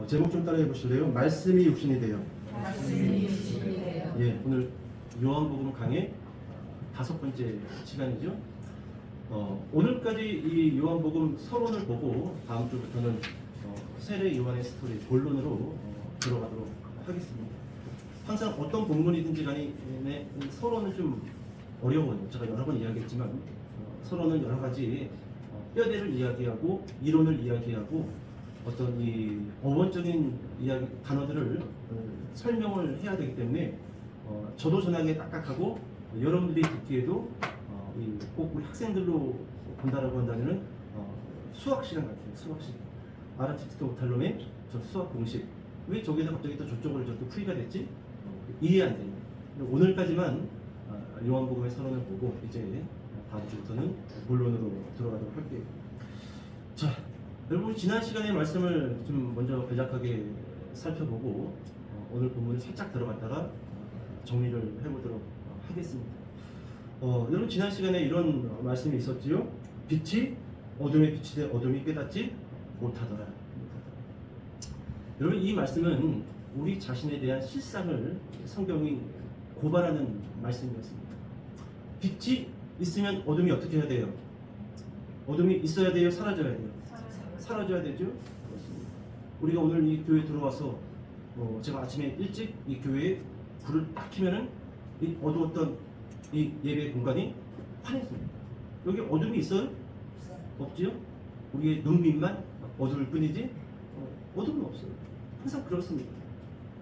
제목 좀 따라해 보실래요? 말씀이 육신이 돼요. 말씀이 육신이 되어 예, 오늘 요한복음 강의 5번째 시간이죠. 오늘까지 이 요한복음 서론을 보고 다음 주부터는 세례 요한의 스토리 본론으로 들어가도록 하겠습니다. 항상 어떤 본문이든지 간에 서론은 좀 어려워요. 제가 여러 번 이야기했지만 서론은 여러 가지 뼈대를 이야기하고 이론을 이야기하고 어떤 이 어원적인 이야기 단어들을 설명을 해야 되기 때문에 저도 전하기에 딱딱하고 여러분들이 듣기에도 꼭 우리 학생들로 본다라고 한다면은 수학 시간 같아요. 수학 시간. 알아듣지도 못할 놈의 저 수학 공식. 왜 저기서 갑자기 또 저쪽으로 저쪽 풀이가 됐지? 이해 안 됩니다. 오늘까지만 요한복음의 서론을 보고 이제 다음 주부터는 본론으로 들어가도록 할게요. 자, 여러분 지난 시간의 말씀을 좀 먼저 간략하게 살펴보고 오늘 본문을 살짝 들어갔다가 정리를 해보도록 하겠습니다. 여러분 지난 시간에 이런 말씀이 있었지요. 빛이 어둠에 빛이 돼 어둠이 깨닫지 못하더라. 여러분 이 말씀은 우리 자신에 대한 실상을 성경이 고발하는 말씀이었습니다. 빛이 있으면 어둠이 어떻게 해야 돼요? 어둠이 있어야 돼요? 사라져야 돼요? 사라져야 되죠? 그렇습니다. 우리가 오늘 이 교회에 들어와서 제가 아침에 일찍 이 교회에 불을 딱 켜면은 이 어두웠던 이 예배 공간이 환해집니다. 여기 어둠이 있어요? 없지요? 우리의 눈빛만 어두울 뿐이지 어둠은 없어요. 항상 그렇습니다.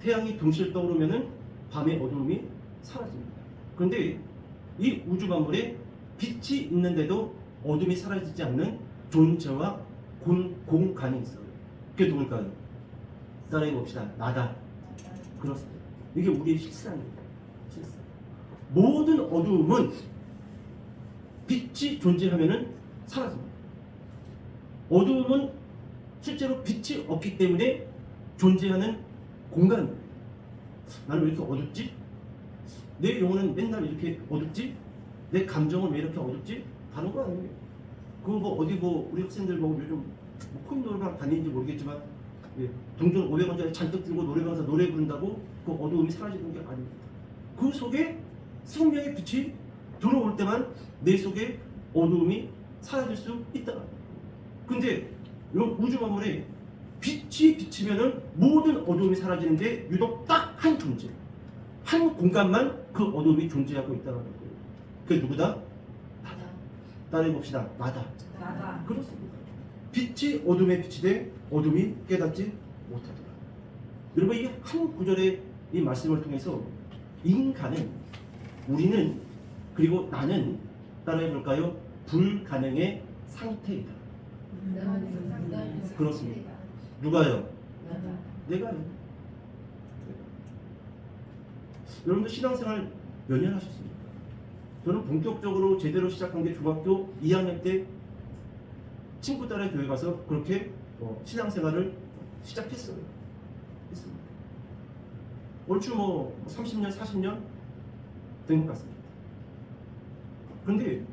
태양이 동시에 떠오르면은 밤의 어두움이 사라집니다. 그런데 이 우주 만물에 빛이 있는데도 어둠이 사라지지 않는 존재와 공간이 있어요. 그게 누굴까요? 따라해 봅시다. 나다. 그렇습니다. 이게 우리의 실상입니다. 실상. 모든 어두움은 빛이 존재하면은 사라집니다. 어두움은 실제로 빛이 없기 때문에 존재하는 공간입니다. 나는 왜 이렇게 어둡지? 내 영혼은 맨날 이렇게 어둡지? 내 감정은 왜 이렇게 어둡지? 다른 거 아니에요. 그거 어디 우리 학생들 요즘 코인 노래방 다니는지 모르겠지만 동전 500원짜리 잔뜩 들고 노래방에서 노래 부른다고 그 어두움이 사라지는 게 아닙니다. 그 속에 생명의 빛이 들어올 때만 내 속에 어두움이 사라질 수 있다. 근데 이 우주 만물에 빛이 비치면은 모든 어두움이 사라지는데 유독 딱 한 존재, 한 공간만 그 어두움이 존재하고 있다는 거예요. 그게 누구다? 나다. 따라해 봅시다. 나다. 그렇습니다. 빛이 어둠에 빛이 돼 어둠이 깨닫지 못하더라. 여러분 이 한 구절의 이 말씀을 통해서 인간은 우리는 그리고 나는 따라해 볼까요? 불가능의 상태이다. 그렇습니다. 누가요? 내가요. 여러분들 신앙생활 몇 년 하셨습니까? 저는 본격적으로 제대로 시작한 게 중학교 2학년 때 친구 따라 교회 가서 그렇게 신앙생활을 시작했어요. 했습니다. 얼추 30년, 40년 된 것 같습니다. 그런데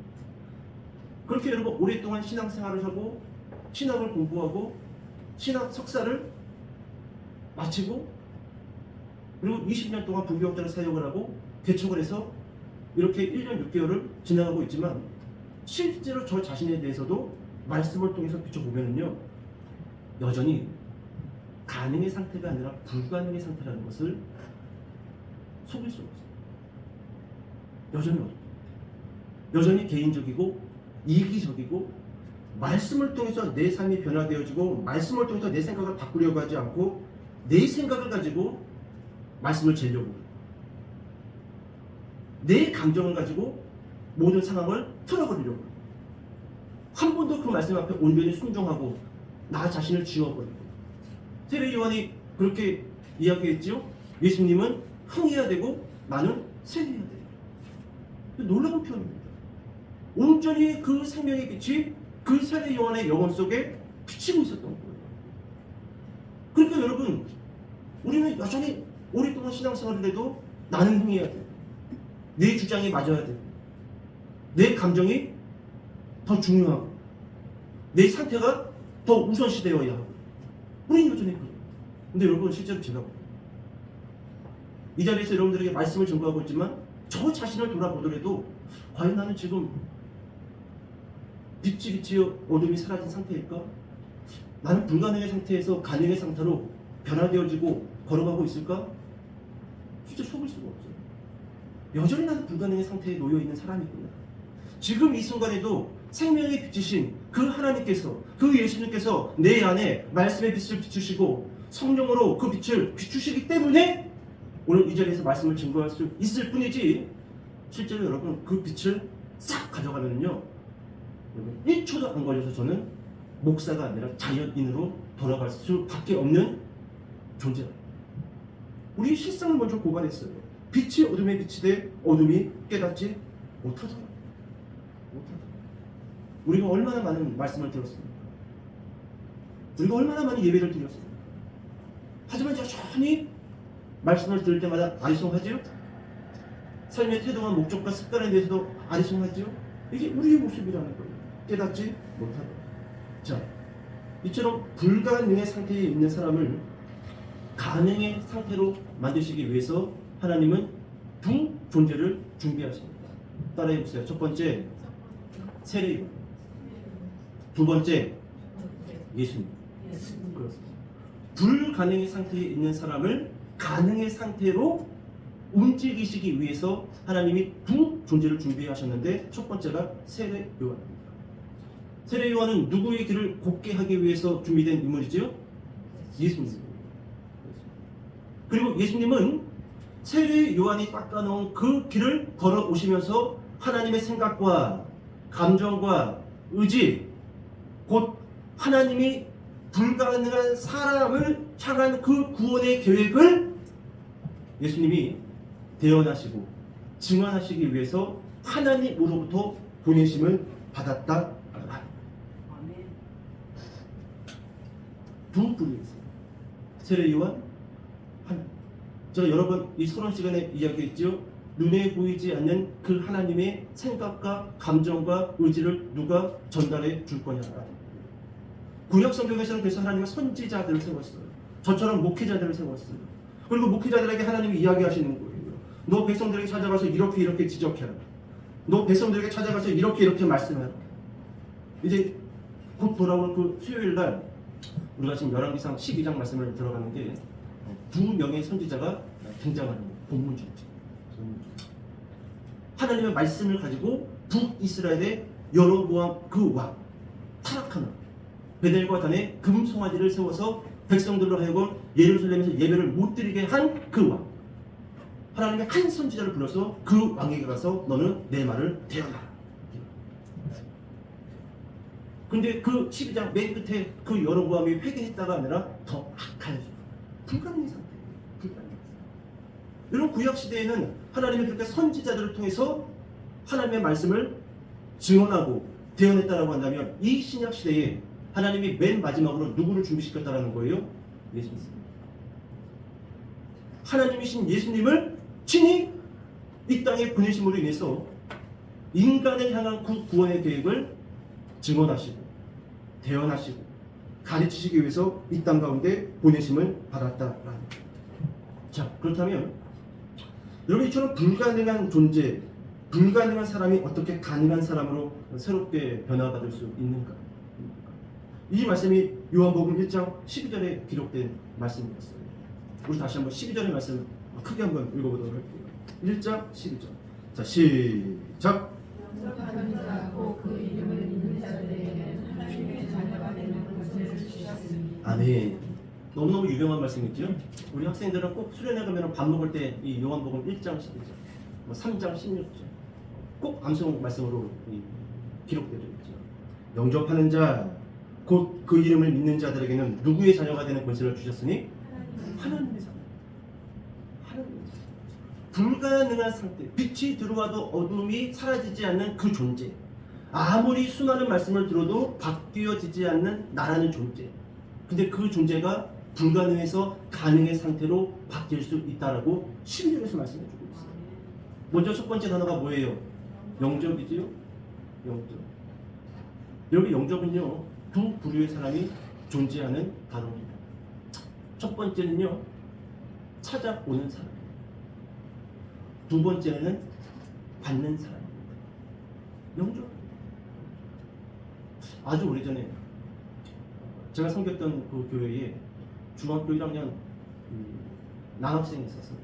그렇게 여러분 오랫동안 신앙생활을 하고 신학을 공부하고 신학 석사를 마치고 그리고 20년 동안 부교육자로 사역을 하고 개척을 해서 이렇게 1년 6개월을 지나가고 있지만 실제로 저 자신에 대해서도 말씀을 통해서 비춰보면요 여전히 가능의 상태가 아니라 불가능의 상태라는 것을 속일 수 없어요. 여전히 어렵습니다. 여전히 개인적이고 이기적이고 말씀을 통해서 내 삶이 변화되어지고 말씀을 통해서 내 생각을 바꾸려고 하지 않고 내 생각을 가지고 말씀을 재려고 해요. 내 감정을 가지고 모든 상황을 틀어버리려고 해요. 한 번도 그 말씀 앞에 온전히 순종하고 나 자신을 지워버리고 세례 요한이 그렇게 이야기했지요. 예수님은 흥해야 되고 나는 쇠해야 돼요. 놀라운 표현입니다. 온전히 그 생명의 빛이 그 세례 요한의 영혼 속에 비치고 있었던 거예요. 그러니까 여러분 우리는 여전히 오랫동안 신앙생활을 해도 나는 흥해야 돼. 내 주장이 맞아야 돼. 내 감정이 더 중요하고 내 상태가 더 우선시되어야 하고 우리는 여전히 그래요. 근데 여러분 실제로 제가 이 자리에서 여러분들에게 말씀을 전가하고 있지만 저 자신을 돌아보더라도 과연 나는 지금 빛이 어둠이 사라진 상태일까? 나는 불가능의 상태에서 가능의 상태로 변화되어지고 걸어가고 있을까? 진짜 속을 수가 없어요. 여전히 나는 불가능의 상태에 놓여 있는 사람이구나. 지금 이 순간에도 생명의 빛이신 그 하나님께서, 그 예수님께서 내 안에 말씀의 빛을 비추시고 성령으로 그 빛을 비추시기 때문에 오늘 이 자리에서 말씀을 증거할 수 있을 뿐이지, 실제로 여러분 그 빛을 싹 가져가면요, 1초도 안 걸려서 저는 목사가 아니라 자연인으로 돌아갈 수밖에 없는 존재다. 우리 실상을 먼저 고발했어요. 빛이 어둠에 비치되 어둠이 깨닫지 못하더라. 우리가 얼마나 많은 말씀을 들었습니까? 우리가 얼마나 많은 예배를 드렸습니까? 하지만 여전히 말씀을 들을 때마다 아리송하지요? 삶의 태도와 목적과 습관에 대해서도 아리송하지요? 이게 우리의 모습이라는 거예요. 깨닫지 못하다. 자, 이처럼 불가능의 상태에 있는 사람을 가능의 상태로 만드시기 위해서 하나님은 두 존재를 준비하십니다. 따라해 보세요. 첫 번째, 세례요. 두 번째, 예수님. 그렇습니다. 불가능의 상태에 있는 사람을 가능의 상태로 움직이시기 위해서 하나님이 두 존재를 준비하셨는데, 첫 번째가 세례 요한입니다. 세례 요한은 누구의 길을 곱게 하기 위해서 준비된 인물이지요? 예수님. 그리고 예수님은 세례 요한이 닦아놓은 그 길을 걸어오시면서 하나님의 생각과 감정과 의지, 곧 하나님이 불가능한 사람을 향한 그 구원의 계획을 예수님이 대언하시고 증언하시기 위해서 하나님으로부터 보내심을 받았다. 두 분이 있어요. 세례 요한, 하나님. 제가 여러 번 이 서론 시간에 이야기했죠. 눈에 보이지 않는 그 하나님의 생각과 감정과 의지를 누가 전달해 줄 거냐. 구약 성경에서는 그래서 하나님은 선지자들을 세웠어요. 저처럼 목회자들을 세웠어요. 그리고 목회자들에게 하나님이 이야기하시는 거예요. 너 백성들에게 찾아가서 이렇게 지적해라. 너 백성들에게 찾아가서 이렇게 말씀해라. 이제 곧 돌아오는 그 수요일 날 우리가 지금 열왕기상 12장 말씀을 들어가는데 두 명의 선지자가 등장하는 본문주죠. 하나님의 말씀을 가지고 북이스라엘의 여로보암 그 왕, 타락한 왕, 베델과 단에 금송아지를 세워서 백성들로 하여금 예루살렘에서 예배를 못 드리게 한 그 왕, 하나님의 한 선지자를 불러서 그 왕에게 가서 너는 내 말을 대언하라. 근데 그 12장 맨 끝에 그 여로보암이 회개했다가 아니라 더 악하여져. 불가능한 상태예요. 불가능한 상태. 이런 구약 시대에는 하나님이 그렇게 선지자들을 통해서 하나님의 말씀을 증언하고 대언했다라고 한다면, 이 신약 시대에 하나님이 맨 마지막으로 누구를 준비시켰다라는 거예요? 예수님. 하나님이신 예수님을 친히 이 땅에 보내심으로 인해서 인간을 향한 그 구원의 계획을 증언하시고 대언하시고 가르치시기 위해서 이 땅 가운데 보내심을 받았다라는 거예요. 자, 그렇다면 여러분, 이처럼 불가능한 존재, 불가능한 사람이 어떻게 가능한 사람으로 새롭게 변화받을 수 있는가? 이 말씀이 요한복음 1장 12절에 기록된 말씀이었어요. 우리 다시 한번 12절의 말씀 크게 한번 읽어보도록 할게요. 1장 12절. 자, 시작. 영접하는 자, 곧 그 이름을 믿는 자들에게는 하나님의 자녀가 되는 권세를 주셨으니. 아멘. 너무너무 유명한 말씀이죠. 우리 학생들은 꼭 수련회 가면 밥 먹을 때 이 요한복음 1장 12절, 3장 16절 꼭 암송 말씀으로 기록되어 있죠. 영접하는 자, 곧 그 이름을 믿는 자들에게는 누구의 자녀가 되는 권세를 주셨으니? 하나님의 자녀. 하나님의 자녀. 불가능한 상태, 빛이 들어와도 어둠이 사라지지 않는 그 존재, 아무리 수많은 말씀을 들어도 바뀌어지지 않는 나라는 존재. 근데 그 존재가 불가능해서 가능의 상태로 바뀔 수 있다라고 12절에서 말씀해주고 있어요. 먼저 첫 번째 단어가 뭐예요? 영접이지요? 영접. 여기 영접은요, 두 부류의 사람이 존재하는 단어입니다. 첫 번째는요, 찾아오는 사람. 두 번째는 받는 사람입니다. 영접. 아주 오래전에 제가 섬겼던 그 교회에 중학교 1학년 남학생이 있었어요.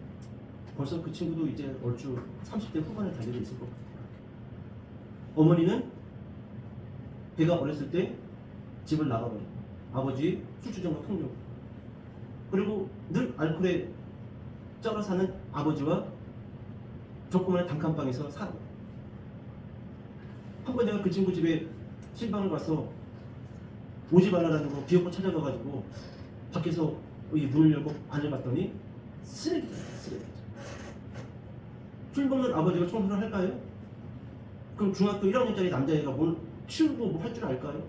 벌써 그 친구도 이제 얼추 30대 후반에 달려져 있을 것 같아요. 어머니는 걔가 어렸을 때 집을 나가버리고 아버지 술주정과 폭력, 그리고 늘 알코올에 쩔어 사는 아버지와 조그마한 단칸방에서 살아. 한 번 내가 그 친구 집에 신방을 가서 오지 말라는 거 기어코 찾아가가지고 밖에서 이 문을 열고 안을 봤더니 쓰레기잖아요, 쓰레기. 술 먹는 아버지가 청소를 할까요? 그럼 중학교 1학년짜리 남자애가 뭘 치우고 뭐 할 줄 알까요?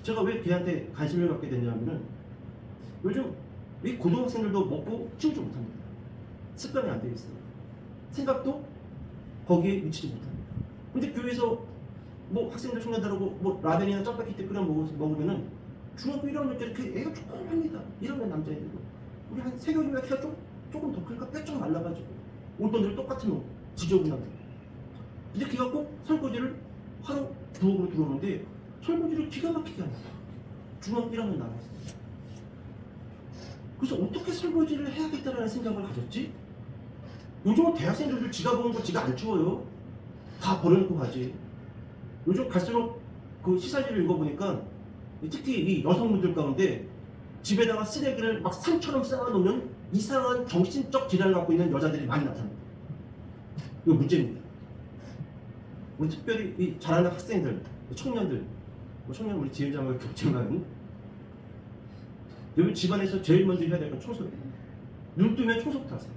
제가 왜 걔한테 관심을 갖게 됐냐면은 요즘 이 고등학생들도 먹고 치우지 못합니다. 습관이 안 되어 있어요. 생각도 거기에 미치지 못합니다. 근데 교회에서 뭐 학생들 청년들하고 뭐 라면이나 짜파게티 끓여 먹으면은 중학교 1학년짜리 그 애가 조금합니다. 1학년 남자애들도 우리 한 3개월이면 키가 조금 더 크니까 뼈쪽 말라가지고 옷도 늘 똑같은 옷 지저분하게. 근데 걔가 꼭 설거지를 하러 부엌으로 들어오는데 설거지를 기가 막히게 합니다. 중학교 1학년 나왔어요. 그래서 어떻게 설거지를 해야겠다라는 생각을 가졌지? 요즘은 대학생들도 지가 보는 거 지가 안 치워요. 다 버려놓고 가지. 요즘 갈수록 그 시사지를 읽어보니까 특히 이 여성분들 가운데 집에다가 쓰레기를 막 산처럼 쌓아놓는 이상한 정신적 질환을 갖고 있는 여자들이 많이 나타납니다. 이거 문제입니다. 우리 특별히 이 잘하는 학생들, 청년들, 청년 우리 지은장을 겹치는 여기 집안에서 제일 먼저 해야 될 건 청소예요. 눈 뜨면 청소부터 하세요.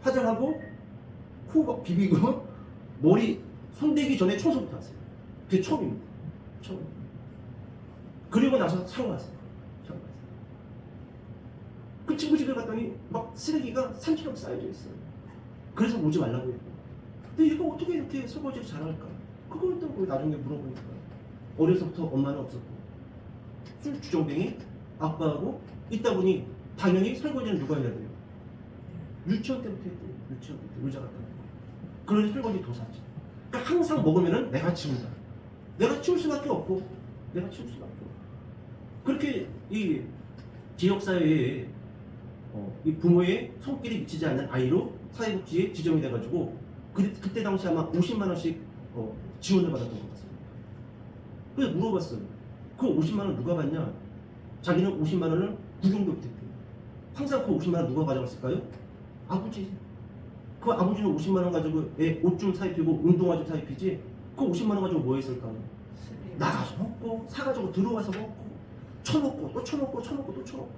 화장하고 코 막 비비고 머리 손대기 전에 청소부터 하세요. 그게 처음입니다. 처음. 그리고 나서 샤워하세요. 샤워하세요. 그 친구 집에 갔더니 막 쓰레기가 산처럼 쌓여져 있어요. 그래서 오지 말라고 했고. 근데 얘가 어떻게 이렇게 설거지를 잘할까? 그걸 또 나중에 물어보니까 어려서부터 엄마는 없었고 술 주정뱅이 아빠하고 있다 보니 당연히 설거지는 누가 해야 돼요? 유치원 때부터 했대요. 유치원 때부터 의자 갖다 놓고. 그러니 설거지 도사지. 그러니까 항상 먹으면은 내가 치운다. 내가 치울 수밖에 없고 내가 치울 수밖에 없고. 그렇게 이 지역사회에 이 부모의 손길이 미치지 않는 아이로 사회복지에 지정이 돼가지고 그때 당시 아마 50만 원씩 지원을 받았던 것 같습니다. 그래서 물어봤어요. 그 50만 원 누가 받냐? 자기는 50만 원을 구경도 못했대요. 항상 그 50만 원 누가 가져갔을까요? 아버지. 그 아버지는 50만 원 가지고 애 옷 좀 사입히고 운동화 좀 사입히지 그 50만 원 가지고 뭐 했을까요? 나가서 먹고 사가지고 들어와서 먹고 쳐먹고 또 쳐먹고 쳐먹고 또 쳐먹고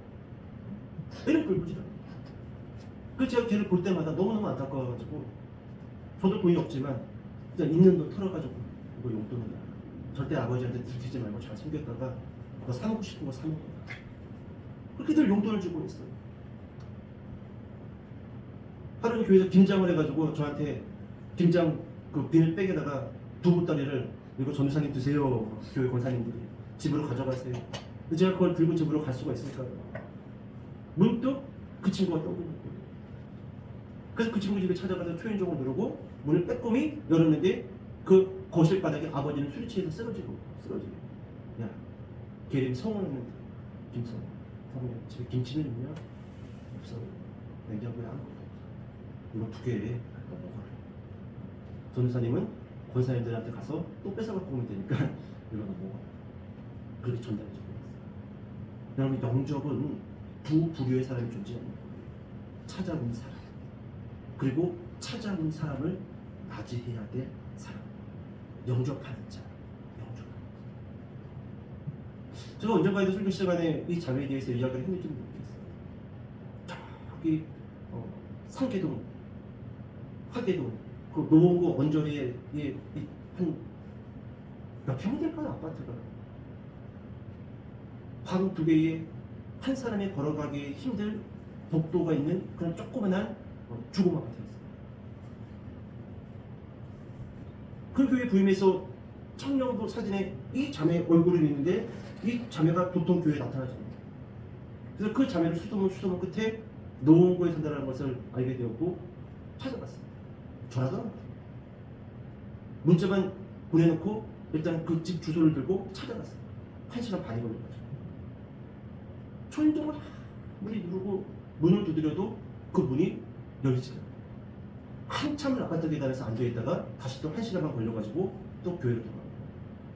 애를 굴부지라. 그래서 제가 걔를 볼 때마다 너무너무 안타까워가지고 저도 돈이 없지만 그냥 있는 돈 털어가지고 이거 용돈이야. 절대 아버지한테 들키지 말고 잘 숨겼다가 너 사먹고 싶은 거 사먹고 그렇게 늘 용돈을 주고 있어요. 하루는 교회에서 김장을 해가지고 저한테 김장 그 비닐백에다가 두부다리를 이거 전도사님 드세요. 교회 권사님들이 집으로 가져가세요. 근데 제가 그걸 들고 집으로 갈 수가 있을까요? 문득 그 친구가 떠오르는 거예요. 그래서 그 친구 집에 찾아가서 초인종을 누르고 문을 빼꼼히 열었는데 그 거실 바닥에 아버지는 술이 취해서 쓰러지고. 야, 걔 이름이 성원이었는데 김성. 성원이 집에 김치는 있냐? 없어. 냉장고에 아무것도 없어. 이거 2개 먹어라. 전도사님은 권사님들한테 가서 또 뺏어갖고 오면 되니까 이거 먹어라. 그렇게 전달해주고 있어요. 여러분, 영접은 두 부류의 사람이 존재합니다. 찾아온 사람, 그리고 찾아온 사람을 맞이해야 될 사람. 영접하는 자, 영접하는 자. 제가 언젠가에도 설교 시간에 이 자매에 대해서 이야기를 했는지 모르겠어요. 저기 상계동, 화계동, 그 노원구 언저리에 한 몇 평 될까요? 아파트가 방 2개에 한 사람이 걸어가기 힘들 복도가 있는 그런 조그만한 주공 아파트였어요. 그 교회 부임해서 청년부 사진에 이 자매의 얼굴이 있는데 이 자매가 도통교회에 나타나죠. 그래서 그 자매를 수소문 끝에 노원구에 산다는 것을 알게 되었고 찾아갔어요. 전화도 안 받아요. 문자만 보내놓고 일단 그 집 주소를 들고 찾아갔어요. 1시간 반이 걸린 거죠. 초인종을 아무리 누르고 문을 두드려도 그 문이 열리지 않아요. 한참을 아파트 계단에서 앉아있다가 다시 또 1시간 반 걸려가지고 또 교회로 돌아가요.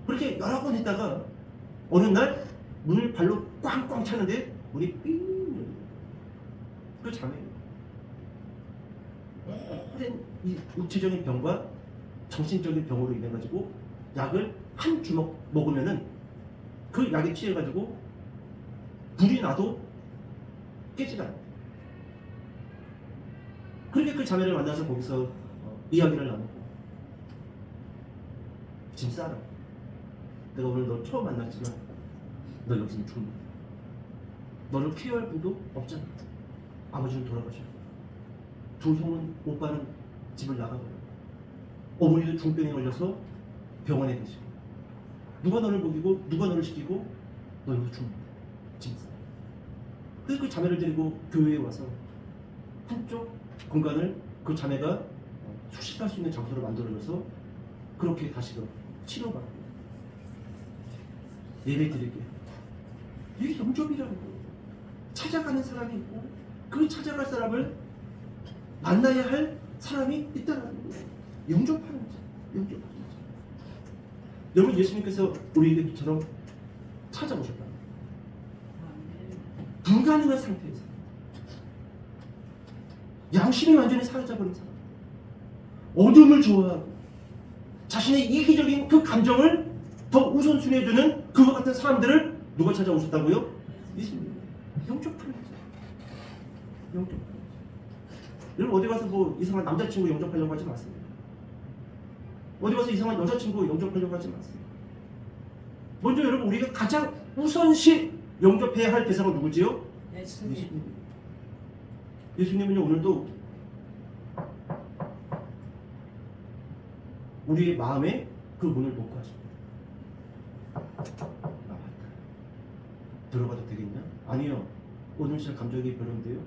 그렇게 여러 번 있다가 어느 날 문을 발로 꽝꽝 차는데 문이 삥 열려요. 그 자매예요. 오랜 이 육체적인 병과 정신적인 병으로 인해 가지고 약을 한 주먹 먹으면은 그 약에 취해 가지고 불이 나도 깨지가 않아요. 그렇게 그 자매를 만나서 거기서 이야기를 나누고 짐 싸라. 내가 오늘 너 처음 만났지만 너 여기서 죽는다. 너를 케어할 분도 없잖아. 아버지는 돌아가셨고 두 형은 오빠는 집을 나가버려. 어머니도 중병에 걸려서 병원에 계시고 누가 너를 먹이고 누가 너를 시키고 너 여기서 죽는다. 짐 싸라. 그래서 그 자매를 데리고 교회에 와서 한쪽 공간을 그 자매가 수식할 수 있는 장소로 만들어줘서 그렇게 다시금 치료받고 예배 드리게. 이게 영접이라는 거예요. 찾아가는 사람이 있고 그 찾아갈 사람을 만나야 할 사람이 있다는 거예요. 영접하는 자, 영접하는 자. 여러분 예수님께서 우리에게 이처럼 찾아오셨다. 불가능한 상태에서 양심이 완전히 사라져버린 사람, 어둠을 좋아하고 자신의 이기적인 그 감정을 더 우선순위해주는 그와 같은 사람들을 누가 찾아오셨다고요? 예수님. 영접하는 거죠. 영접하는 거죠. 여러분 어디 가서 뭐 이상한 남자친구 영접하려고 하지 마세요. 어디 가서 이상한 여자친구 영접하려고 하지 마세요. 먼저 여러분 우리가 가장 우선시 영접해야 할 대상은 누구지요? 예수님. 예수님은요 오늘도 우리의 마음에 그 문을 놓고 하십니다. 나왔다. 들어가도 되겠냐? 아니요. 오늘 제 감정이 별론데요.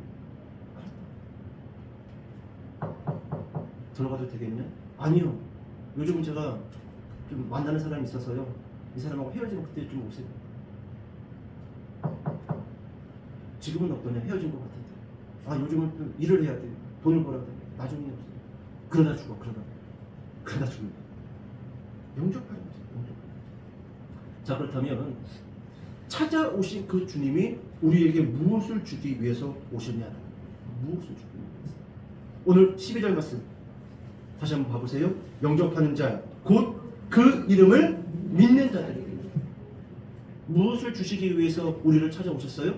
들어가도 되겠냐? 아니요. 요즘은 제가 좀 만나는 사람이 있어서요. 이 사람하고 헤어지면 그때 좀 오세요. 지금은 어떠냐? 헤어진 것 같은데. 아 요즘은 좀 일을 해야 돼. 돈을 벌어야 돼. 나중에 없어. 그러다 죽어. 그러다 죽는다. 영접하는 거지. 자 그렇다면 찾아오신 그 주님이 우리에게 무엇을 주기 위해서 오셨냐? 무엇을 주기 위해서? 오늘 12절 말씀 다시 한번 봐보세요. 영접하는 자 곧 그 이름을 믿는 자들에게 무엇을 주시기 위해서 우리를 찾아오셨어요?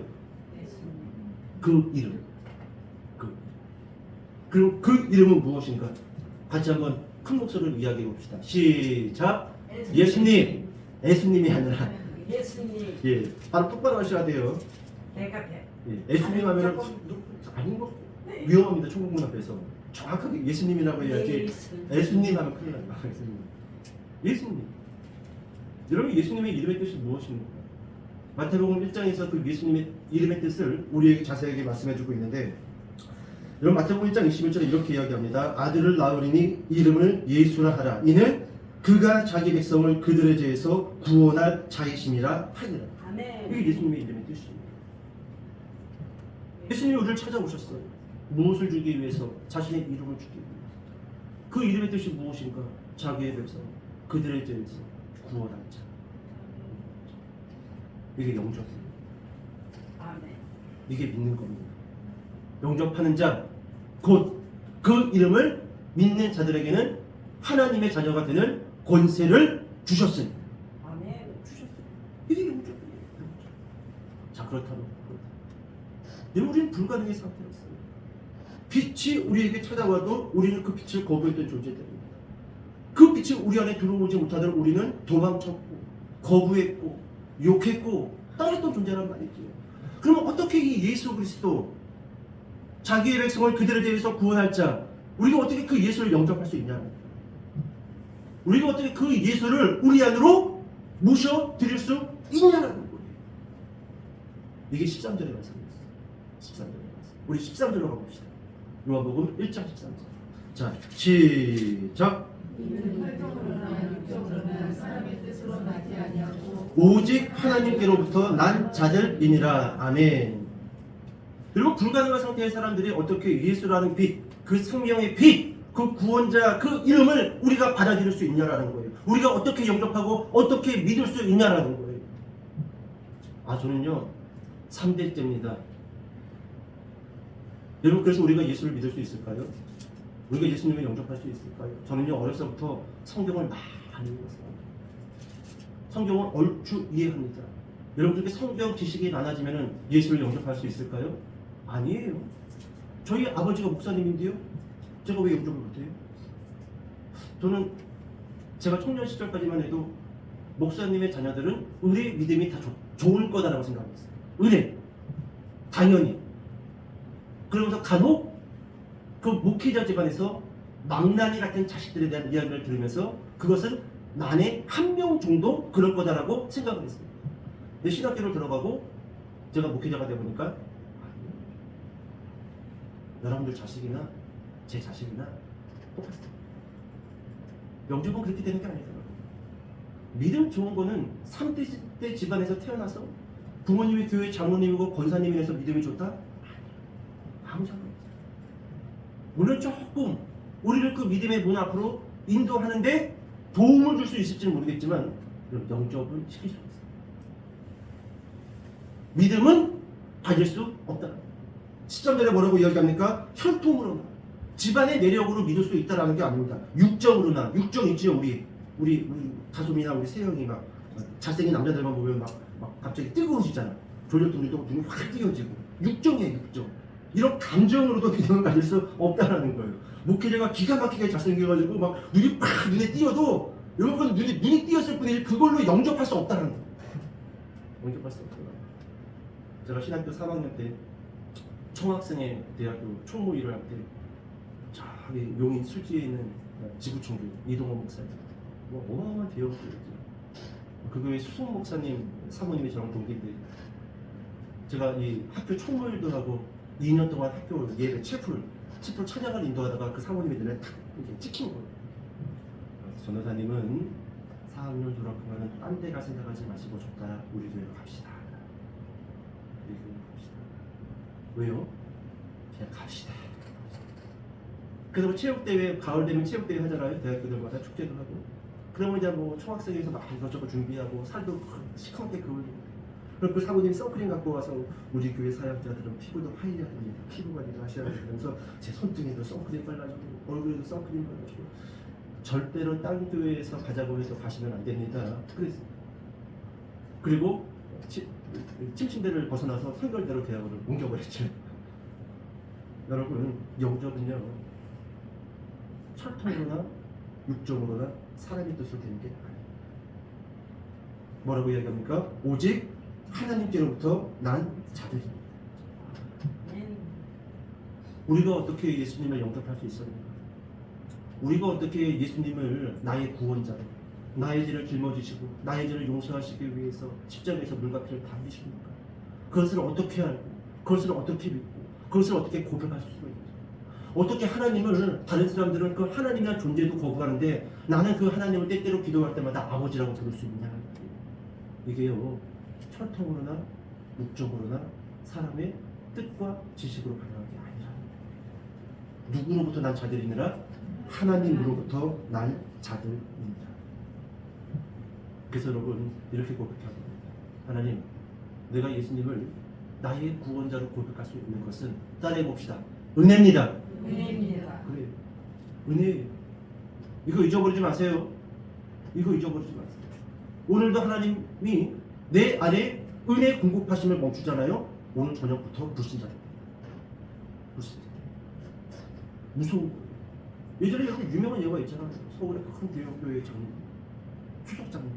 그 이름. 그럼 그 이름은 무엇인가? 같이 한번 큰 목소리로 이야기해 봅시다. 시작. 예수님. 예수님이 아니라 예수님. 예, 바로 똑바로 하셔야 돼요. 내가 돼. 예, 예수님 하면은 아닌 거 위험합니다. 총국문 앞에서 정확하게 예수님이라고 해야지. 예수님 하면 큰일 나요. 예수님. 여러분 예수님의 이름의 뜻이 무엇입니까? 마태복음 1장에서 그 예수님의 이름의 뜻을 우리에게 자세하게 말씀해주고 있는데, 여러분 마태복음 1장 21절에 이렇게 이야기합니다. 아들을 낳으리니 이름을 예수라 하라. 이는 그가 자기 백성을 그들의 죄에서 구원할 자이심이라 하니라. 아멘. 이게 예수님의 이름의 뜻입니다. 예수님이 우리를 찾아오셨어요. 무엇을 주기 위해서? 자신의 이름을 주기 위해서. 그 이름의 뜻이 무엇인가? 자기의 백성 그들의 죄에서 구원할 자. 이게 영접입니다. 아멘. 이게 믿는 겁니다. 영접하는 자, 곧 그 이름을 믿는 자들에게는 하나님의 자녀가 되는 권세를 주셨으니. 아멘. 주셨어요. 이게 영접이에요. 자 그렇다면 우리는 불가능의 상태였어요. 빛이 우리에게 찾아와도 우리는 그 빛을 거부했던 존재들입니다. 그 빛이 우리 안에 들어오지 못하도록 우리는 도망쳤고 거부했고 욕했고 떠났던 존재란 말이죠. 그러면 어떻게 이 예수 그리스도 자기의 백성을 그들에 대해서 구원할 자, 우리가 어떻게 그 예수를 영접할 수 있냐? 우리가 어떻게 그 예수를 우리 안으로 모셔드릴 수 있냐는 거예요. 이게 13절의 말씀이었어요. 13절의 말씀. 우리 13절로 가봅시다. 요한복음 1장 13절. 자, 시작. 이는 혈통으로나 육적으로나 사람의 뜻으로 나지 아니하고 오직 하나님께로부터 난 자들이니라. 아멘. 그리고 불가능한 상태의 사람들이 어떻게 예수라는 빛, 그 생명의 빛, 그 구원자, 그 이름을 우리가 받아들일 수 있냐라는 거예요. 우리가 어떻게 영접하고 어떻게 믿을 수 있냐라는 거예요. 저는요 3대째입니다. 여러분, 그래서 우리가 예수를 믿을 수 있을까요? 우리가 예수님을 영접할 수 있을까요? 저는요 어려서부터 성경을 많이 읽었어요. 성경을 얼추 이해합니다. 여러분들께 성경 지식이 많아지면 예수를 영접할 수 있을까요? 아니에요. 저희 아버지가 목사님인데요, 제가 왜 영접을 못해요? 저는 제가 청년 시절까지만 해도 목사님의 자녀들은 우리 믿음이 다 좋을 거다라고 생각했어요. 은혜, 당연히. 그러면서 간혹 그 목회자 집안에서 망나니 같은 자식들에 대한 이야기를 들으면서 그것은 만에 한 명 정도 그럴 거다라고 생각을 했어요. 근데 신학교를 들어가고 제가 목회자가 되어 보니까 여러분들 자식이나 제 자식이나 똑같아요. 영접은 그렇게 되는 게 아니더라고요. 믿음 좋은 거는 3대 집안에서 태어나서 부모님이 교회 장로님이고 권사님이라서 믿음이 좋다? 아무 상관없어요. 물론 조금 우리를 그 믿음의 문 앞으로 인도하는데 도움을 줄 수 있을지는 모르겠지만 영접은 시킬 수 있어요. 믿음은 가질 수 없다. 13절에 뭐라고 이야기합니까? 혈통으로나 집안의 내력으로 믿을 수 있다라는 게 아닙니다. 육정으로나, 육정 있지요. 우리 가솜이나 우리 세영이가 잘생긴 남자들만 보면 막 갑자기 뜨거워지잖아. 졸렸더니 또 눈이 확 띄어지고. 육정이에요, 육정. 이런 감정으로도 믿음을 가질 수 없다라는 거예요. 목회자가 기가 막히게 잘생겨가지고 막 눈이 팍 눈에 띄어도 여러분 눈이 띄었을 뿐이지 그걸로 영접할 수 없다는 거예요. 영접할 수 없다. 제가 신학교 3학년 때 청학생회 대학교 총무일을 할 때 저기 용인 술지에 있는 지구총교 이동원 목사님, 어마어마한 대형교회죠. 그 교회 수송 목사님 사모님이 저랑 동기인데 제가 이 학교 총무일도 하고 2년 동안 학교 예배 체풀 찬양을 인도하다가 그 사모님이 눈에 탁 이렇게 찍힌 거예요. 전도사님은 4학년 졸업하면 딴 데 갈 생각하지 마시고 좋다, 우리 교회로 갑시다. 우리 교회로 갑시다. 왜요? 그냥 갑시다. 그래서 체육대회, 가을 되면 체육대회 하잖아요. 대학교들마다 축제도 하고. 그러면 이제 뭐 총학생회에서 막 이것저것 준비하고 살도 시커멓게 그을리고. 그럼 그 사모님 선크림 갖고 와서 우리 교회 사역자들은 피부도 하얘야 됩니다. 피부 관리도 하셔야 되면서 제 손등에도 선크림 발라주고 얼굴에도 선크림 발라주고 절대로 딴 교회에서 가자고 해서 가시면 안 됩니다. 그리고 침침대를 벗어나서 선결대로 대학을 옮겨버렸죠. 여러분, 영접은요 혈통으로나 육정으로나 사람의 뜻으로 되는 게 아니에요. 뭐라고 이야기합니까? 오직 하나님께로부터 난 자들입니다. 우리가 어떻게 예수님을 영접할 수 있습니까? 우리가 어떻게 예수님을 나의 구원자로, 나의 죄를 짊어지시고 나의 죄를 용서하시기 위해서 십자가에서 물과 피를 다 흘리십니까? 그것을 어떻게 알고, 그것을 어떻게 믿고, 그것을 어떻게 고백할 수가 있는지, 어떻게 하나님을, 다른 사람들은 그 하나님이란 존재도 거부하는데 나는 그 하나님을 때때로 기도할 때마다 아버지라고 부를 수 있냐? 이게요 혈통으로나 육정으로나 사람의 뜻과 지식으로 가능한 게 아니라, 누구로부터 난 자들이니라? 하나님으로부터 난 자들입니다. 그래서 여러분 이렇게 고백하고, 하나님, 내가 예수님을 나의 구원자로 고백할 수 있는 것은 따라해 봅시다. 은혜입니다. 은혜입니다. 그래, 은혜. 이거 잊어버리지 마세요. 이거 잊어버리지 마세요. 오늘도 하나님이 내 안에 은혜 공급하심을 멈추잖아요. 오늘 저녁부터 불신자입니다. 불신자. 무서운 거예요. 예전에 여기 유명한 예가 있잖아요. 서울의 큰 대형교회 수석장님,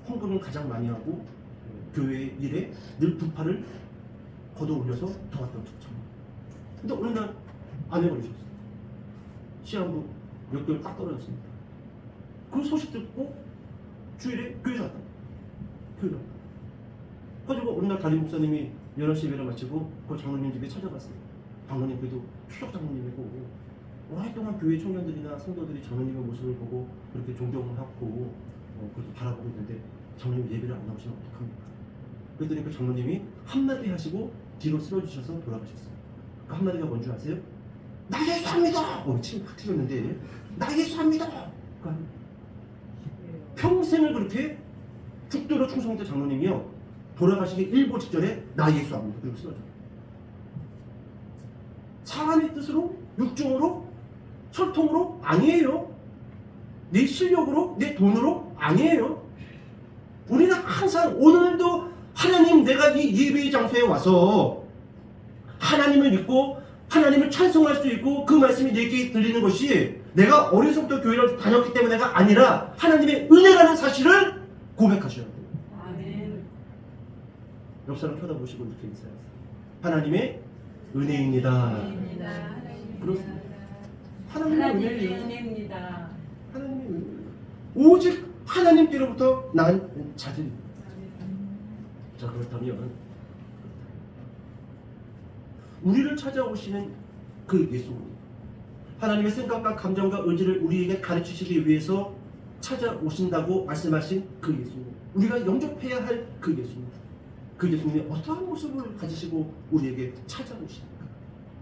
헌금을 가장 많이 하고 교회 일에 늘 부파를 걷어 올려서 도왔던 척. 근데 어느 날 안 해버리셨어요. 시한부 몇 개월 딱 떨어졌습니다. 그 소식 듣고 주일에 교회 갔다. 가지고 어느 날 담임 목사님이 연합 예배를 마치고 그 장로님 집에 찾아갔어요. 장로님 그래도 추석 장로님이고 오랫동안 교회 청년들이나 성도들이 장로님의 모습을 보고 그렇게 존경하고 그렇게 바라보고 있는데 장로님 예배를 안 나오시면 어떡합니까? 그랬더니 그 장로님이 한마디 하시고 뒤로 쓰러지셔서 돌아가셨어요. 그 한마디가 뭔지 아세요? 나 예수합니다! 침이 확 튀었는데 나 예수합니다! 그러니까 평생을 그렇게 죽도록 충성했던 장로님이요 돌아가시기 일보 직전에 나 예수합니다. 그리고 쓰러져요. 사람의 뜻으로 육중으로 철통으로 아니에요. 내 실력으로 내 돈으로 아니에요. 우리는 항상 오늘도 하나님 내가 이 예배의 장소에 와서 하나님을 믿고 하나님을 찬송할 수 있고 그 말씀이 내게 들리는 것이 내가 어려서부터 교회를 다녔기 때문에가 아니라 하나님의 은혜라는 사실을 고백하셔야 돼요. 아멘. 옆 사람 쳐다보시고 이렇게 인사하세요. 하나님의 은혜입니다. 그렇습니다. 하나님의 은혜입니다. 하나님의 은혜. 오직 하나님께로부터 난 자질입니다. 자, 그렇다면 우리를 찾아오시는 그 예수님, 하나님의 생각과 감정과 의지를 우리에게 가르치시기 위해서 찾아오신다고 말씀하신 그 예수님, 우리가 영접해야 할 그 예수님, 그 예수님이 어떠한 모습을 가지시고 우리에게 찾아오십니까?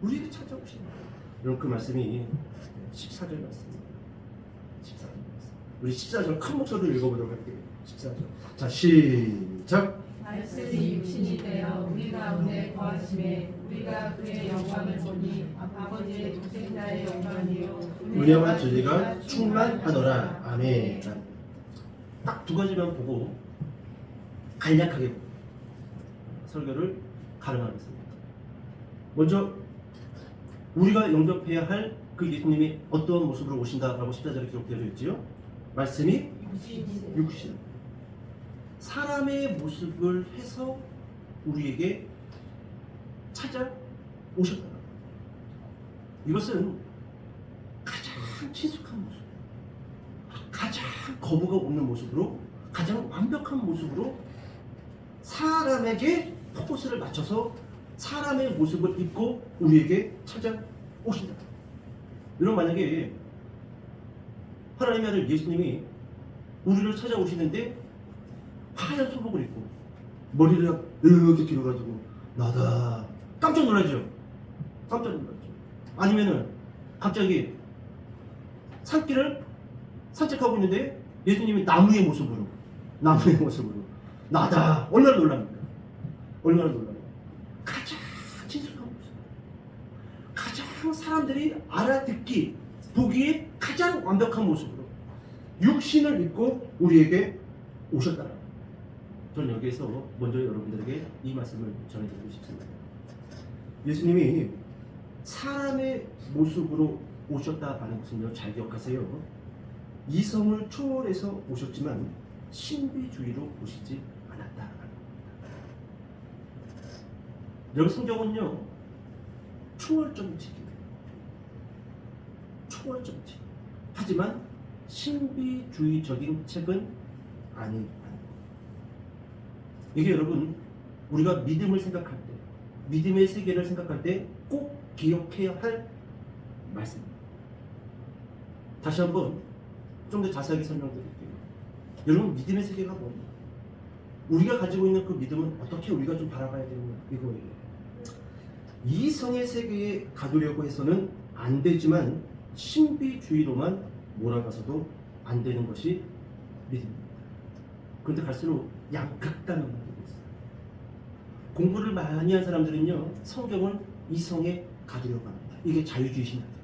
우리에게 찾아오십니까? 여러분 그 말씀이 14절 말씀입니다. 14절 말씀. 우리 14절 큰 목소리로 읽어보도록 할게요. 14절. 자, 시작. 말씀이 육신이 되어 우리 가운데 거하심에 우리가 그의 영광을 보니 아버지의 독생자의 영광이요 은혜와 진리가 충만하더라. 아멘. 딱 두 가지만 보고 간략하게 설교를 가름하겠습니다. 먼저 우리가 영접해야 할 그 예수님이 어떤 모습으로 오신다라고 14절에 기록되어 있지요. 말씀이 육신, 사람의 모습을 해서 우리에게 찾아오셨다. 이것은 가장 친숙한 모습, 가장 거부가 없는 모습으로, 가장 완벽한 모습으로 사람에게 포커스를 맞춰서 사람의 모습을 입고 우리에게 찾아오신다. 여러분 만약에 하나님의 아들 예수님이 우리를 찾아오시는데 하얀 소복을 입고 머리를 이렇게 길어가지고 나다, 깜짝 놀라죠. 깜짝 놀라죠. 아니면은 갑자기 산길을 산책하고 있는데 예수님이 나무의 모습으로 나다, 얼마나 놀랍니까? 얼마나 놀랍니까? 가장 친숙한 모습, 가장 사람들이 알아듣기 보기에 가장 완벽한 모습으로 육신을 입고 우리에게 오셨다. 저는 여기에서 먼저 여러분들에게 이 말씀을 전해드리고 싶습니다. 예수님이 사람의 모습으로 오셨다라는 것은요, 잘 기억하세요. 이성을 초월해서 오셨지만 신비주의로 오시지 않았다라는 겁니다. 여러분 성경은요, 초월적인 책이에요. 초월적인 책. 하지만 신비주의적인 책은 아닙니다. 이게 여러분 우리가 믿음을 생각할 때, 믿음의 세계를 생각할 때 꼭 기억해야 할 말씀입니다. 다시 한번 좀 더 자세하게 설명드릴게요. 여러분 믿음의 세계가 뭡니까? 우리가 가지고 있는 그 믿음은 어떻게 우리가 좀 바라봐야 되는 이거예요. 이성의 세계에 가두려고 해서는 안 되지만 신비주의로만 몰아가서도 안 되는 것이 믿음입니다. 그런데 갈수록 양극단을 만들고 있어요. 공부를 많이 한 사람들은요, 성경을 이성에 가두려고 합니다. 이게 자유주의 신학이에요.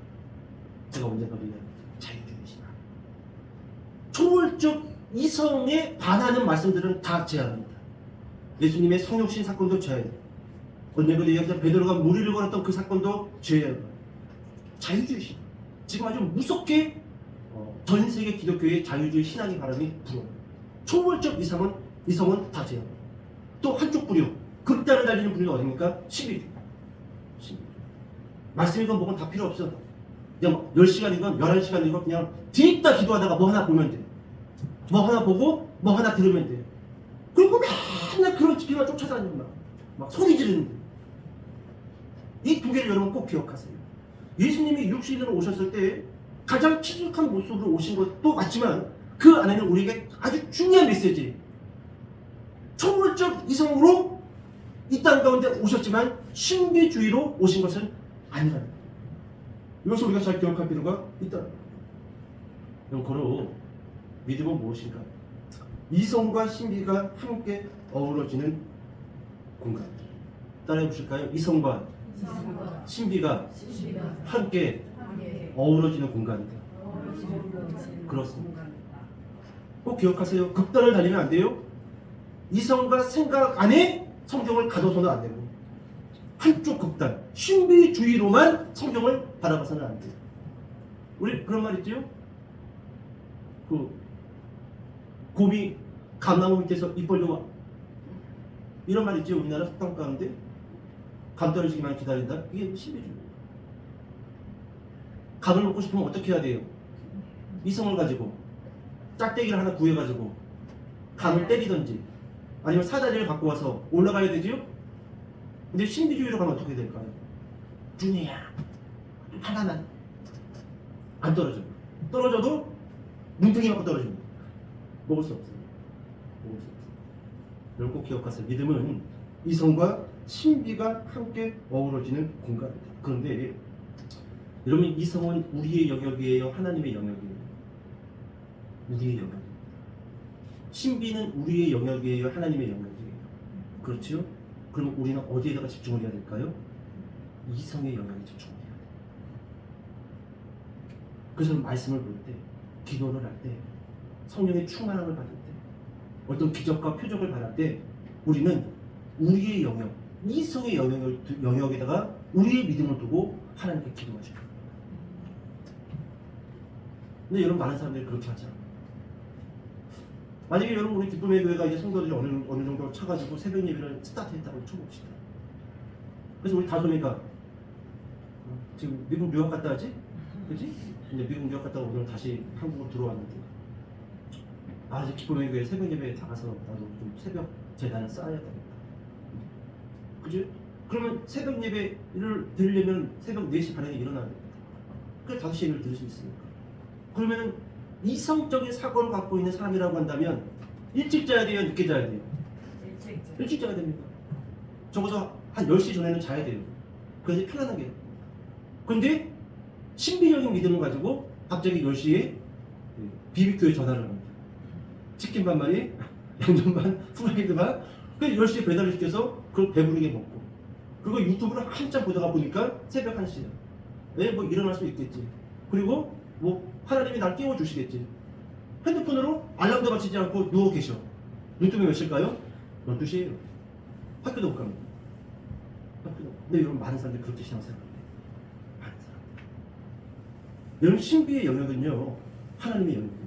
제가 언젠가 얘기한 자유주의 신학. 초월적 이성에 반하는 말씀들은 다 제한합니다. 예수님의 성육신 사건도 제한해요. 언젠가 얘기한 베드로가 무리를 걸었던 그 사건도 제한해요. 자유주의 신학. 지금 아주 무섭게 전 세계 기독교의 자유주의 신학의 바람이 불어요. 초월적 이성은 다 제한해요. 또 한쪽 부류, 극단을 달리는 부류가 어딥니까? 11주. 말씀이건 뭐건 다 필요 없어. 그냥 10시간이건 11시간이건 그냥 뒤있다 기도하다가 뭐 하나 보면 돼. 뭐 하나 보고 뭐 하나 들으면 돼. 그리고 맨날 그런 집회만 쫓아다니는 거야. 막 소리 지르는 이 두 개를 여러분 꼭 기억하세요. 예수님이 육신으로 오셨을 때 가장 친숙한 모습으로 오신 것도 맞지만 그 안에는 우리에게 아주 중요한 메시지, 초월적 이성으로 이 땅 가운데 오셨지만 신비주의로 오신 것은 아니라는 거예요. 이것을 우리가 잘 기억할 필요가 있다. 거로 믿음은 무엇인가? 이성과 신비가 함께 어우러지는 공간. 따라해 보실까요? 이성과 신비가 함께 어우러지는 공간이다. 그렇습니다. 꼭 기억하세요. 극단을 달리면 안 돼요. 이성과 생각 안에 성경을 가둬서는 안 되고, 한쪽 극단, 신비주의로만 성경을 바라봐서는 안 돼요. 우리 그런 말 있죠? 그 곰이 감나무 밑에서 입 벌리고, 이런 말 있죠? 우리나라 속담 가운데 감 떨어지기만 기다린다. 이게 신비주의. 감을 먹고 싶으면 어떻게 해야 돼요? 이성을 가지고 짝대기를 하나 구해가지고 감을 때리든지 아니면 사다리를 갖고 와서 올라가야 되지요? 근데 신비주의로 가면 어떻게 될까요? 준이야 하나만 안 떨어져. 떨어져도 뭉텅이 갖고 떨어집니다. 먹을 수 없어요. 먹을 수 없어요. 이걸 꼭 기억하세요. 믿음은 이성과 신비가 함께 어우러지는 공간입니다. 그런데 여러분, 이성은 우리의 영역이에요? 하나님의 영역이에요? 우리의 영역. 신비는 우리의 영역이에요? 하나님의 영역이에요? 그렇죠? 그럼 우리는 어디에다가 집중을 해야 될까요? 이성의 영역에 집중을 해야 돼요. 그래서 말씀을 볼 때, 기도를 할 때, 성령의 충만함을 받을 때, 어떤 기적과 표적을 받을 때 우리는 우리의 영역, 이성의 영역에다가 우리의 믿음을 두고 하나님께 기도하셔야 돼요. 근데 여러분, 많은 사람들이 그렇게 하지 않아요. 만약에 여러분, 우리 기쁨의 교회가 이제 성도들이 어느 정도 차가지고 새벽 예배를 스타트했다고 쳐봅시다. 그래서 우리 다솜이가 지금 미국 유학 갔다 하지? 그치? 이제 미국 유학 갔다가 오늘 다시 한국으로 들어왔는데, 이제 기쁨의 교회 새벽 예배에 나가서 나도 좀 새벽 재단을 쌓아야 되겠다. 그치? 그러면 새벽 예배를 드리려면 새벽 4시 반에 일어나야 됩니다. 그래 5시에 예배를 드릴 수 있으니까. 그러면은 이성적인 사고를 갖고 있는 사람이라고 한다면 일찍 자야 돼요? 늦게 자야 돼요? 일찍 자야 됩니다. 적어서 한 10시 전에는 자야 돼요. 그래서 편안하게. 그런데 신비적인 믿음을 가지고 갑자기 10시에 BBQ에 전화를 합니다. 치킨 반 마리, 양념 반, 프라이드 반. 그래서 10시에 배달을 시켜서 그걸 배부르게 먹고, 그리고 유튜브를 한참 보다가 보니까 새벽 1시야. 네, 뭐 일어날 수 있겠지. 그리고 뭐 하나님이 날 깨워주시겠지. 핸드폰으로 알람도 맞추지 않고 누워 계셔. 눈 뜨면 몇 시일까요? 12시에요. 학교도 못 갑니다. 학교도. 근데 여러분, 많은 사람들이 그렇게 신앙생활을 해요. 많은 사람들. 여러분, 신비의 영역은요, 하나님의 영역이에요.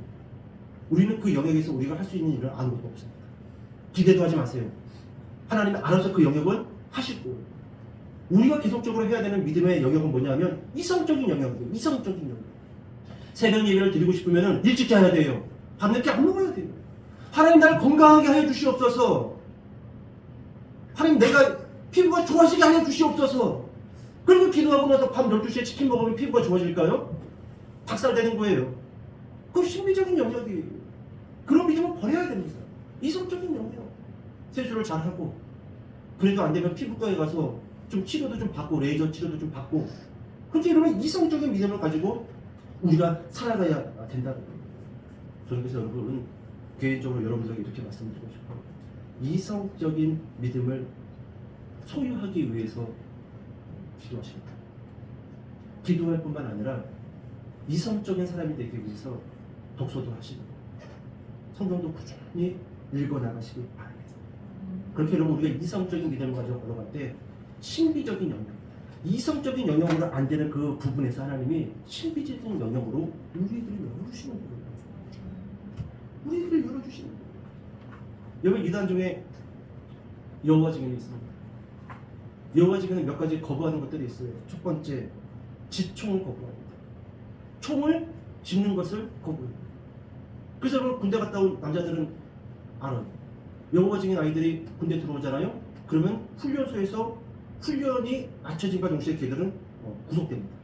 우리는 그 영역에서 우리가 할 수 있는 일은 아무것도 없습니다. 기대도 하지 마세요. 하나님이 알아서 그 영역을 하실 거예요. 우리가 계속적으로 해야 되는 믿음의 영역은 뭐냐면 이성적인 영역이에요. 이성적인 영역. 새벽 예배를 드리고 싶으면 일찍 자야 돼요. 밤늦게 안 먹어야 돼요. 하나님, 나를 건강하게 하여 주시옵소서. 하나님, 내가 피부가 좋아지게 하여 주시옵소서. 그리고 기도하고 나서 밤 12시에 치킨 먹으면 피부가 좋아질까요? 박살되는 거예요. 그 신비적인 영역이에요. 그런 믿음을 버려야 됩니다. 이성적인 영역. 세수를 잘하고, 그래도 안 되면 피부과에 가서 좀 치료도 좀 받고, 레이저 치료도 좀 받고, 그렇게 이러면 이성적인 믿음을 가지고 우리가 살아가야 된다는 거예요. 저는 그래서 여러분, 개인적으로 여러분들에게 이렇게 말씀드리고 싶어요. 이성적인 믿음을 소유하기 위해서 기도하십니다. 기도할 뿐만 아니라 이성적인 사람이 되기 위해서 독서도 하시고 성경도 꾸준히 읽어나가시기 바랍니다. 그렇게 여러분, 우리가 이성적인 믿음을 가지고 걸어갈 때 신비적인 영역, 이성적인 영역으로 안 되는 그 부분에서 하나님이 신비적인 영역으로 우리들을 열어주시는 거예요. 우리들을 열어주시는 거예요. 여러분, 이단 중에 여호와 증인이 있습니다. 여호와 증인은 몇 가지 거부하는 것들이 있어요. 첫 번째, 지총을 거부합니다. 총을 짚는 것을 거부해요. 그래서 여러분, 군대 갔다 온 남자들은 알아요. 여호와 증인 아이들이 군대 들어오잖아요. 그러면 훈련소에서 훈련이 마쳐진과 동시에 걔들은 구속됩니다.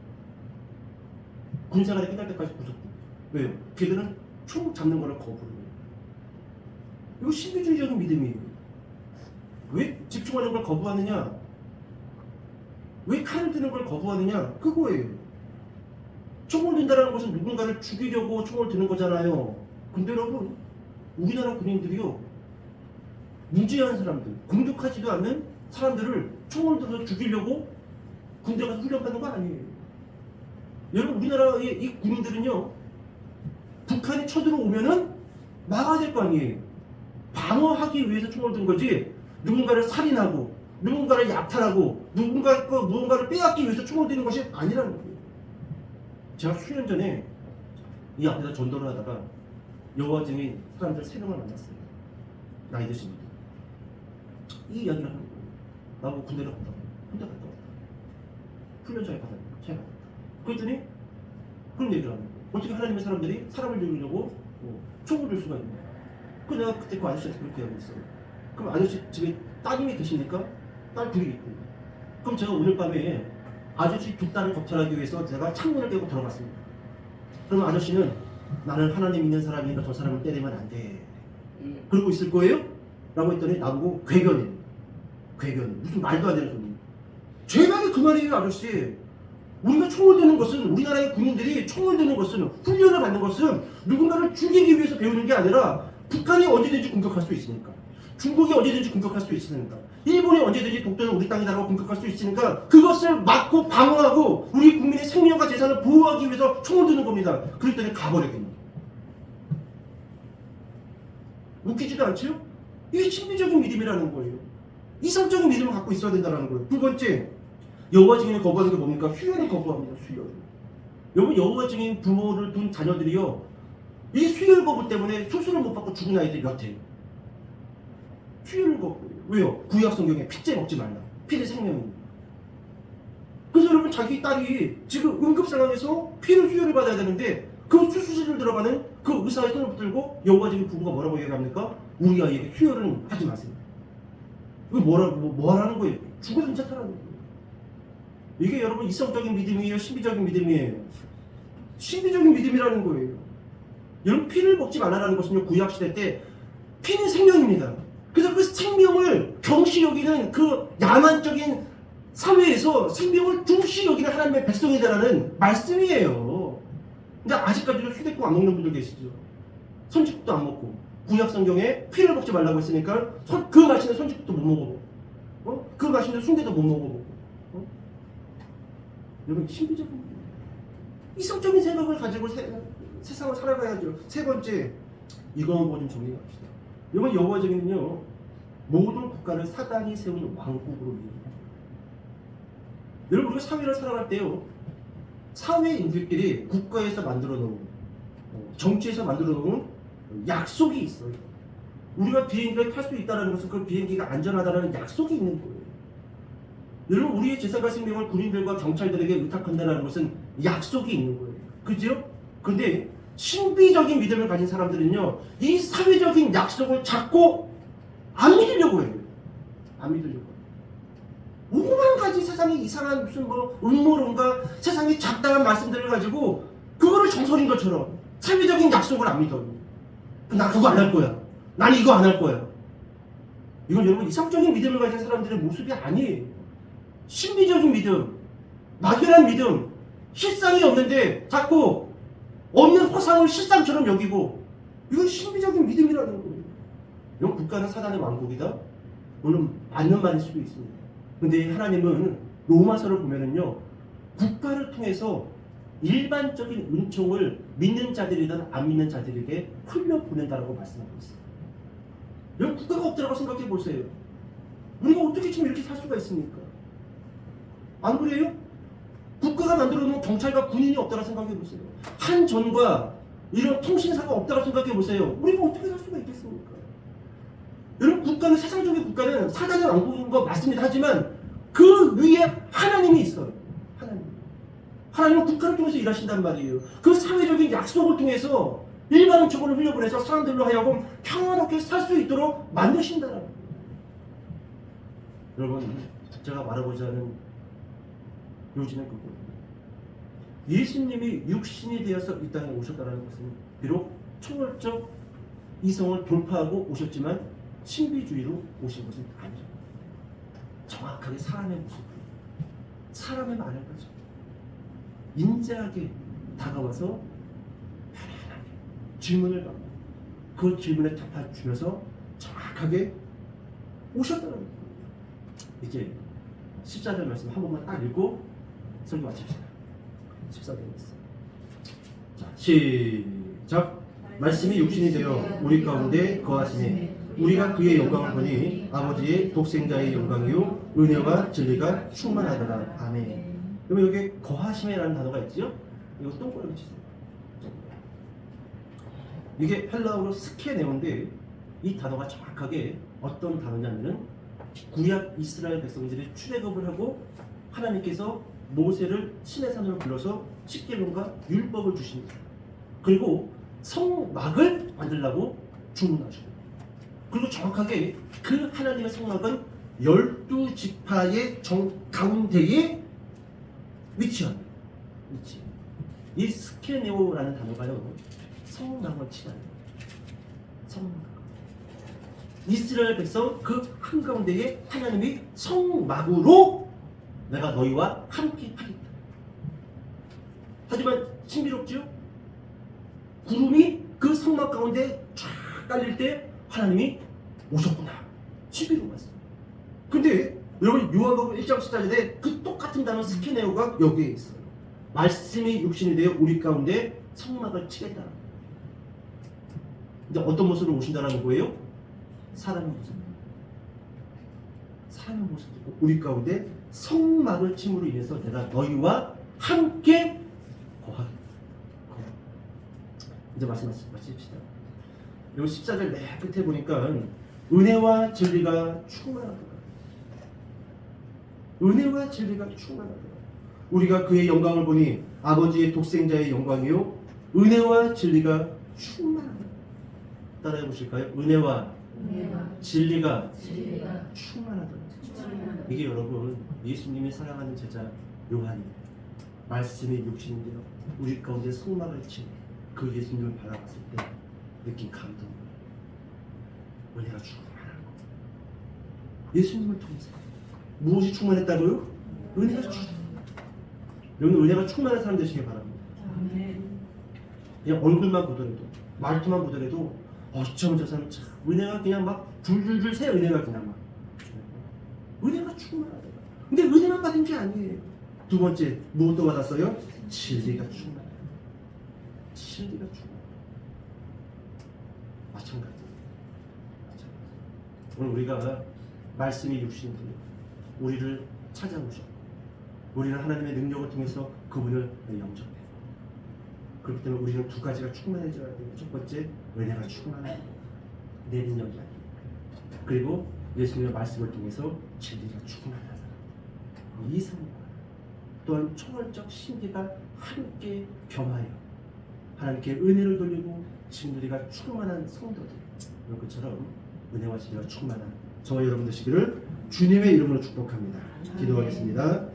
군생활이 끝날 때까지 구속됩니다. 왜요? 걔들은 총 잡는 거를 거부를 해요. 이거 신비주의적인 믿음이에요. 왜 집중하는 걸 거부하느냐? 왜 칼을 드는 걸 거부하느냐? 그거예요. 총을 든다는 것은 누군가를 죽이려고 총을 드는 거잖아요. 근데 여러분, 우리나라 군인들이요, 무지한 사람들, 공격하지도 않는 사람들을 총을 들어서 죽이려고 군대 가서 훈련받는 거 아니에요. 여러분, 우리나라의 이 군인들은요, 북한이 쳐들어오면은 막아야 될 거 아니에요. 방어하기 위해서 총을 든 거지, 누군가를 살인하고 누군가를 약탈하고 무언가를 빼앗기 위해서 총을 드는 것이 아니라는 거예요. 제가 수년 전에 이 앞에서 전도를 하다가 여호와 증인 사람들 3명을 만났어요. 나이 드신 분들. 이 이야기를 하는 거예요. 나보고 군대를 갔다 와. 혼자 갔다 왔다. 훈련장에 가다 제가 그랬더니 그런 얘기를 하는 거예요. 어떻게 하나님의 사람들이 사람을 죽이려고 총을 들 수가 있냐. 그 내가 그때 그 아저씨한테 그렇게 얘기했어요. 그럼 아저씨 집에 따님이 계십니까? 딸 둘이 있고. 그럼 제가 오늘 밤에 아저씨 두 딸을 겁탈하기 위해서 제가 창문을 깨고 들어갔습니다. 그러면 아저씨는 나는 하나님 믿는 사람이니까 저 사람을 때리면 안 돼. 그러고 있을 거예요? 라고 했더니 나보고 괴견해. 무슨 말도 안 되는 소리. 제발이 그 말이에요, 아저씨. 우리가 총을 드는 것은, 우리나라의 군인들이 총을 드는 것은, 훈련을 받는 것은 누군가를 죽이기 위해서 배우는 게 아니라 북한이 언제든지 공격할 수 있으니까, 중국이 언제든지 공격할 수 있으니까, 일본이 언제든지 독도는 우리 땅이다라고 공격할 수 있으니까 그것을 막고 방어하고 우리 국민의 생명과 재산을 보호하기 위해서 총을 드는 겁니다. 그랬더니 가버렸겠네. 웃기지도 않죠? 이게 신비적인 믿음이라는 거예요. 이성적인 믿음을 갖고 있어야 된다는 거예요. 두 번째, 여호와 증인을 거부하는 게 뭡니까? 수혈을 거부합니다. 수혈. 여러분, 여호와 증인 부모를 둔 자녀들이요, 이 수혈 거부 때문에 수술을 못 받고 죽은 아이들이 몇 해요. 수혈을 거부해요. 왜요? 구약 성경에 피째 먹지 말라. 피는 생명입니다. 그래서 여러분, 자기 딸이 지금 응급 상황에서 피를 수혈을 받아야 되는데 그 수술실을 들어가는 그 의사의 손을 붙들고 여호와 증인 부부가 뭐라고 얘기합니까? 우리 아이에게 수혈은 하지 마세요. 이거 뭐라는 거예요? 죽어도 괜찮다라는 거예요. 이게 여러분 이성적인 믿음이에요? 신비적인 믿음이에요? 신비적인 믿음이라는 거예요. 여러분, 피를 먹지 말라는 것은요, 구약시대 때 피는 생명입니다. 그래서 그 생명을 경시 여기는 그 야만적인 사회에서 생명을 중시 여기는 하나님의 백성이다라는 말씀이에요. 근데 아직까지도 휴대폰 안 먹는 분들 계시죠? 선지국도 안 먹고 구약 성경에 피를 먹지 말라고 했으니까 그 맛있는 선지국도 못 먹어보고, 그 맛있는 순대도 못 먹어보고. 여러분, 신비적인 이성적인 생각을 가지고 세상을 살아가야죠. 세 번째, 이거 뭐 좀 정리합시다. 이번 여호와 증인은요, 모든 국가를 사단이 세운 왕국으로 이해합니다. 여러분, 우리가 사회를 살아갈 때요, 사회인들끼리 국가에서 만들어 놓은, 정치에서 만들어 놓은 약속이 있어요. 우리가 비행기를 탈 수 있다는 것은 그 비행기가 안전하다는 약속이 있는 거예요. 여러분, 우리의 재산과 생명을 군인들과 경찰들에게 의탁한다는 것은 약속이 있는 거예요. 그죠? 근데 신비적인 믿음을 가진 사람들은요, 이 사회적인 약속을 자꾸 안 믿으려고 해요. 안 믿으려고 해요. 오만 가지 세상에 이상한 무슨 음모론과 세상에 잡다한 말씀들을 가지고 그거를 정설인 것처럼 사회적인 약속을 안 믿어요. 나 그거 안 할 거야. 난 이거 안 할 거야. 이건 여러분, 이성적인 믿음을 가진 사람들의 모습이 아니에요. 신비적인 믿음, 막연한 믿음, 실상이 없는데 자꾸 없는 허상을 실상처럼 여기고, 이건 신비적인 믿음이라는 거예요. 이건 국가는 사단의 왕국이다? 물론 맞는 말일 수도 있습니다. 근데 하나님은 로마서를 보면은요, 국가를 통해서 일반적인 은총을 믿는 자들이든 안 믿는 자들에게 흘려 보낸다라고 말씀하고 있어요. 여러분, 국가가 없더라고 생각해 보세요. 우리가 어떻게 지금 이렇게 살 수가 있습니까? 안 그래요? 국가가 만들어 놓은 경찰과 군인이 없다고 생각해 보세요. 한전과 이런 통신사가 없다고 생각해 보세요. 우리가 어떻게 살 수가 있겠습니까? 여러분, 국가는, 세상적인 국가는 사단의 왕국인 거 맞습니다. 하지만 그 위에 하나님이 있어요. 하나님은 국가를 통해서 일하신단 말이에요. 그 사회적인 약속을 통해서 일반 은총을 흘려보내서 사람들로 하여금 평안하게 살 수 있도록 만드신다라는 거예요. 여러분, 제가 말하고자 하는 요지는 그거예요. 예수님이 육신이 되어서 이 땅에 오셨다는 것은 비록 초월적 이성을 돌파하고 오셨지만 신비주의로 오신 것은 아니죠. 정확하게 사람의 모습을, 사람의 말을 가지고 인자하게 다가와서 편안하게 질문을 받고 그 질문에 답해 주면서 정확하게 오셨다는 거예요. 이제 14절 말씀 한 번만 딱 읽고 설교 마칩시다. 14절 말씀. 자, 시작. 말씀이 육신이 되어 우리 가운데 거하시니 우리가 그의 영광을 보니 아버지의 독생자의 영광이요 은혜와 진리가 충만하더라. 아멘. 그러면 여기 거하심이라는 단어가 있죠? 이거 동그라미 치세요. 이게 헬라어로 스케네오인데 이 단어가 정확하게 어떤 단어냐면은 구약 이스라엘 백성들이 출애굽을 하고 하나님께서 모세를 시내산으로 불러서 십계명과 율법을 주십니다. 그리고 성막을 만들라고 주문하시고, 그리고 정확하게 그 하나님의 성막은 12지파의 가운데에 위치한 위치. 이 스케네오라는 단어가요, 성막을 칭하는 성막. 이스라엘 백성 그 한가운데에 하나님이 성막으로 내가 너희와 함께 하겠다. 하지만 신비롭죠? 구름이 그 성막 가운데 쫙 깔릴 때 하나님이 오셨구나. 신비로웠어요. 근데 여러분 요한복음 1장 14절에 그 똑같은 단어 스케네오가 여기에 있어요. 말씀이 육신이 되어 우리 가운데 성막을 치겠다. 근데 어떤 모습으로 오신다는 거예요? 사람의 모습. 사람의 모습이고 우리 가운데 성막을 침으로 인해서 내가 너희와 함께 거하겠다. 이제 마칩시다. 여기 14절 맨 끝에 보니까 은혜와 진리가 충만하더라. 은혜와 진리가 충만하더라. 우리가 그의 영광을 보니 아버지의 독생자의 영광이요 은혜와 진리가 충만하더라. 따라해 보실까요? 은혜와 진리가 충만하더라. 이게 여러분 예수님이 사랑하는 제자 요한이 말씀이 육신이 되어 우리 가운데 성막을 친 그 예수님을 바라봤을 때 느낀 감동. 은혜가 충만한 거. 예수님을 통해서 무엇이 충만했다고요? 은혜가 충만. 여러분 은혜가 충만한 사람 되시길 바랍니다. 그냥 얼굴만 보더라도 말투만 보더라도 어쩌면 저 사람 참 은혜가 그냥 막 줄줄줄 새 은혜가 그냥 막 은혜가 충만하다. 근데 은혜만 받은 게 아니에요. 두 번째 무엇도 받았어요? 진리가 충만해. 진리가 충만해. 마찬가지. 오늘 우리가 말씀이 육신이 우리를 찾아오셔. 우리는 하나님의 능력을 통해서 그분을 영접해. 그렇기 때문에 우리는 두 가지가 충만해져야 돼요. 첫 번째, 은혜가 충만해. 내 능력이 아니에요. 그리고 예수님의 말씀을 통해서 진리가 충만하다. 이 성과 또한 초월적 신비가 함께 겸하여 하나님께 은혜를 돌리고 진리가 충만한 성도들, 이런 것처럼 은혜와 진리가 충만한 저와 여러분 되시기를 주님의 이름으로 축복합니다. 기도하겠습니다.